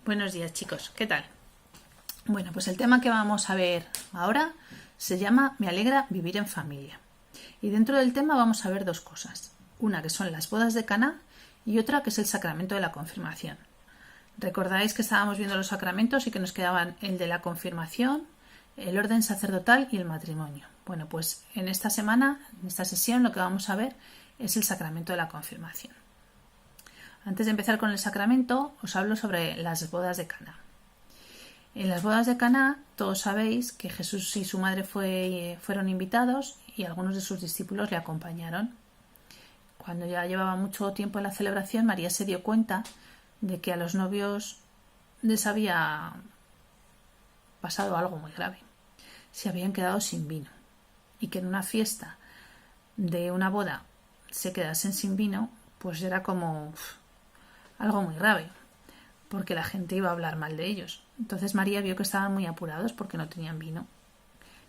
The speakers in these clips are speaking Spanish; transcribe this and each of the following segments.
Buenos días, chicos, ¿qué tal? Bueno, pues el tema que vamos a ver ahora se llama Me alegra vivir en familia. Y dentro del tema vamos a ver dos cosas. Una que son las bodas de Caná y otra que es el sacramento de la confirmación. Recordáis que estábamos viendo los sacramentos y que nos quedaban el de la confirmación, el orden sacerdotal y el matrimonio. Bueno, pues en esta semana, en esta sesión, lo que vamos a ver es el sacramento de la confirmación. Antes de empezar con el sacramento, os hablo sobre las bodas de Caná. En las bodas de Caná, todos sabéis que Jesús y su madre fueron invitados y algunos de sus discípulos le acompañaron. Cuando ya llevaba mucho tiempo en la celebración, María se dio cuenta de que a los novios les había pasado algo muy grave. Se habían quedado sin vino y que en una fiesta de una boda se quedasen sin vino, pues era como algo muy grave, porque la gente iba a hablar mal de ellos. Entonces María vio que estaban muy apurados porque no tenían vino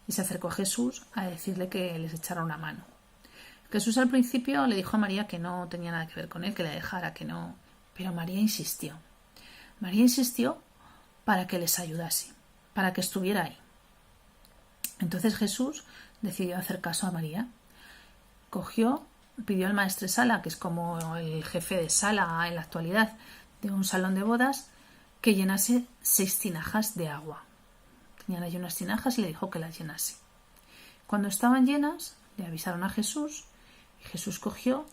y se acercó a Jesús a decirle que les echara una mano. Jesús al principio le dijo a María que no tenía nada que ver con él, que le dejara, que no, pero María insistió. María insistió para que les ayudase, para que estuviera ahí. Entonces Jesús decidió hacer caso a María. Pidió al maestresala, que es como el jefe de sala en la actualidad de un salón de bodas, que llenase 6 tinajas de agua. Tenían allí unas tinajas y le dijo que las llenase. Cuando estaban llenas, le avisaron a Jesús y Jesús cogió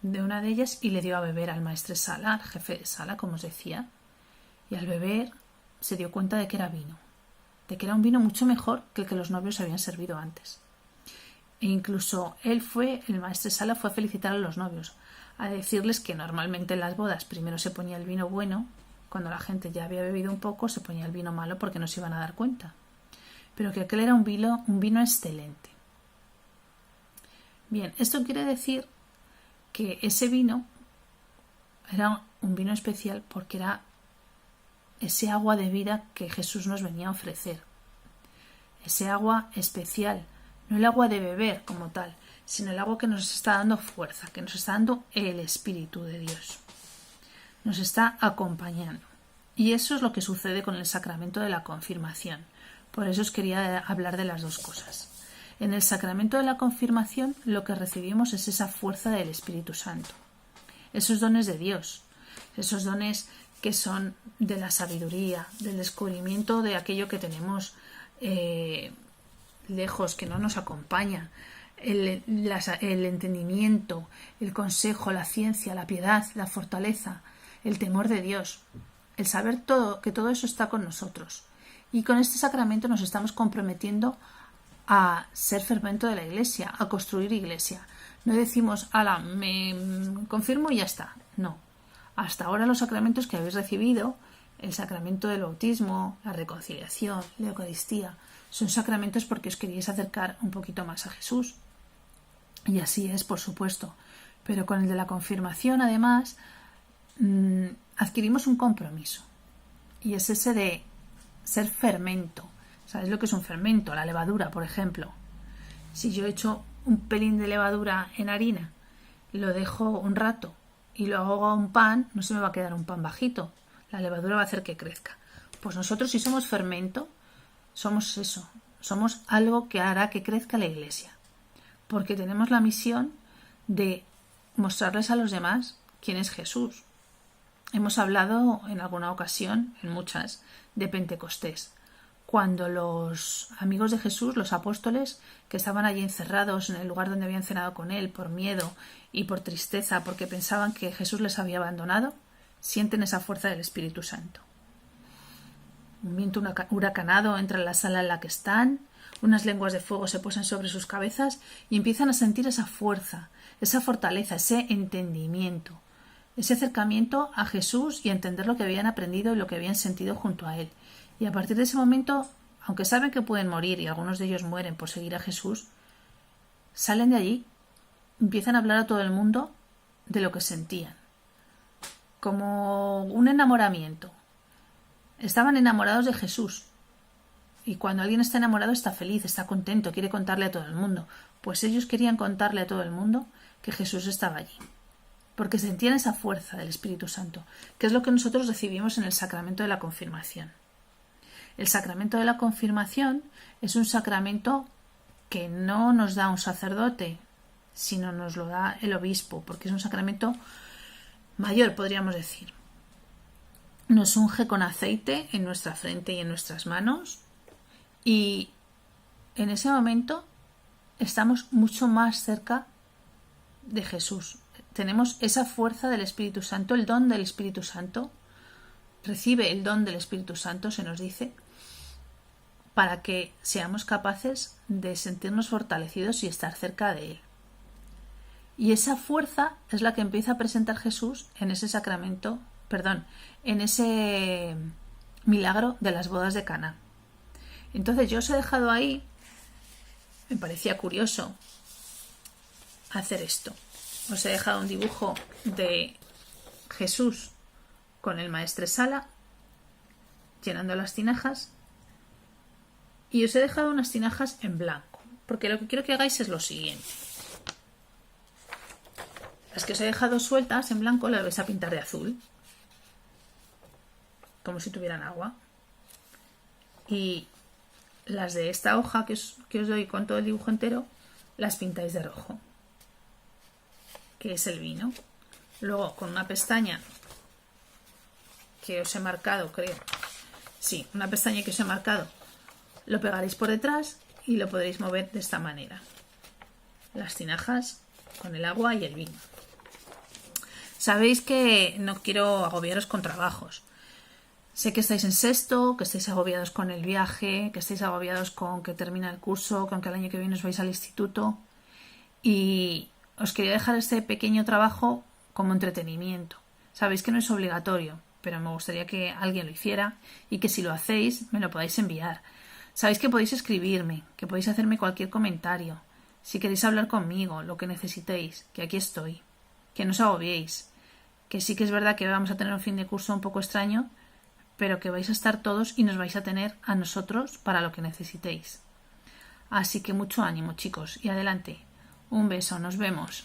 de una de ellas y le dio a beber al maestresala, al jefe de sala, como os decía, y al beber se dio cuenta de que era vino, de que era un vino mucho mejor que el que los novios habían servido antes. E incluso el maestresala fue a felicitar a los novios, a decirles que normalmente en las bodas primero se ponía el vino bueno, cuando la gente ya había bebido un poco se ponía el vino malo porque no se iban a dar cuenta, pero que aquel era un vino excelente. Bien, esto quiere decir que ese vino era un vino especial porque era ese agua de vida que Jesús nos venía a ofrecer, ese agua especial, no el agua de beber como tal, sino el agua que nos está dando fuerza, que nos está dando el Espíritu de Dios. Nos está acompañando. Y eso es lo que sucede con el sacramento de la confirmación. Por eso os quería hablar de las dos cosas. En el sacramento de la confirmación lo que recibimos es esa fuerza del Espíritu Santo. Esos dones de Dios, esos dones que son de la sabiduría, del descubrimiento de aquello que tenemos lejos, que no nos acompaña, el entendimiento, el consejo, la ciencia, la piedad, la fortaleza, el temor de Dios, el saber que todo eso está con nosotros. Y con este sacramento nos estamos comprometiendo a ser fermento de la Iglesia, a construir Iglesia. No decimos, me confirmo y ya está. No. Hasta ahora los sacramentos que habéis recibido, el sacramento del bautismo, la reconciliación, la Eucaristía, son sacramentos porque os queríais acercar un poquito más a Jesús. Y así es, por supuesto. Pero con el de la confirmación, además, adquirimos un compromiso. Y es ese de ser fermento. ¿Sabéis lo que es un fermento? La levadura, por ejemplo. Si yo echo un pelín de levadura en harina, lo dejo un rato y lo hago a un pan, no se me va a quedar un pan bajito. La levadura va a hacer que crezca. Pues nosotros, si somos fermento, somos eso. Somos algo que hará que crezca la Iglesia. Porque tenemos la misión de mostrarles a los demás quién es Jesús. Hemos hablado en alguna ocasión, en muchas, de Pentecostés, cuando los amigos de Jesús, los apóstoles, que estaban allí encerrados en el lugar donde habían cenado con él por miedo y por tristeza, porque pensaban que Jesús les había abandonado, sienten esa fuerza del Espíritu Santo. Un viento huracanado entra en la sala en la que están, unas lenguas de fuego se posan sobre sus cabezas y empiezan a sentir esa fuerza, esa fortaleza, ese entendimiento, ese acercamiento a Jesús y a entender lo que habían aprendido y lo que habían sentido junto a él. Y a partir de ese momento, aunque saben que pueden morir y algunos de ellos mueren por seguir a Jesús, salen de allí, empiezan a hablar a todo el mundo de lo que sentían, como un enamoramiento. Estaban enamorados de Jesús. Y cuando alguien está enamorado está feliz, está contento, quiere contarle a todo el mundo. Pues ellos querían contarle a todo el mundo que Jesús estaba allí. porque sentían esa fuerza del Espíritu Santo, que es lo que nosotros recibimos en el sacramento de la confirmación. El sacramento de la confirmación es un sacramento que no nos da un sacerdote, sino nos lo da el obispo, porque es un sacramento mayor, podríamos decir. Nos unge con aceite en nuestra frente y en nuestras manos, y en ese momento estamos mucho más cerca de Jesús. Tenemos esa fuerza del Espíritu Santo, el don del Espíritu Santo. Recibe el don del Espíritu Santo, se nos dice, para que seamos capaces de sentirnos fortalecidos y estar cerca de Él. Y esa fuerza es la que empieza a presentar Jesús en ese sacramento, en ese milagro de las bodas de Caná. Entonces yo os he dejado ahí, me parecía curioso hacer esto. Os he dejado un dibujo de Jesús con el maestresala llenando las tinajas, y os he dejado unas tinajas en blanco, porque lo que quiero que hagáis es lo siguiente. Las que os he dejado sueltas en blanco las vais a pintar de azul, como si tuvieran agua, y las de esta hoja que os doy con todo el dibujo entero las pintáis de rojo, que es el vino. Luego, con una pestaña que os he marcado, una pestaña que os he marcado, lo pegaréis por detrás y lo podréis mover de esta manera. Las tinajas con el agua y el vino. Sabéis que no quiero agobiaros con trabajos. Sé que estáis en sexto, que estáis agobiados con el viaje, que estáis agobiados con que termina el curso, con que el año que viene os vais al instituto. Y os quería dejar este pequeño trabajo como entretenimiento. Sabéis que no es obligatorio, pero me gustaría que alguien lo hiciera y que si lo hacéis me lo podáis enviar. Sabéis que podéis escribirme, que podéis hacerme cualquier comentario. Si queréis hablar conmigo, lo que necesitéis, que aquí estoy. Que no os agobiéis. Que sí que es verdad que vamos a tener un fin de curso un poco extraño, pero que vais a estar todos y nos vais a tener a nosotros para lo que necesitéis. Así que mucho ánimo, chicos, y adelante. Un beso, nos vemos.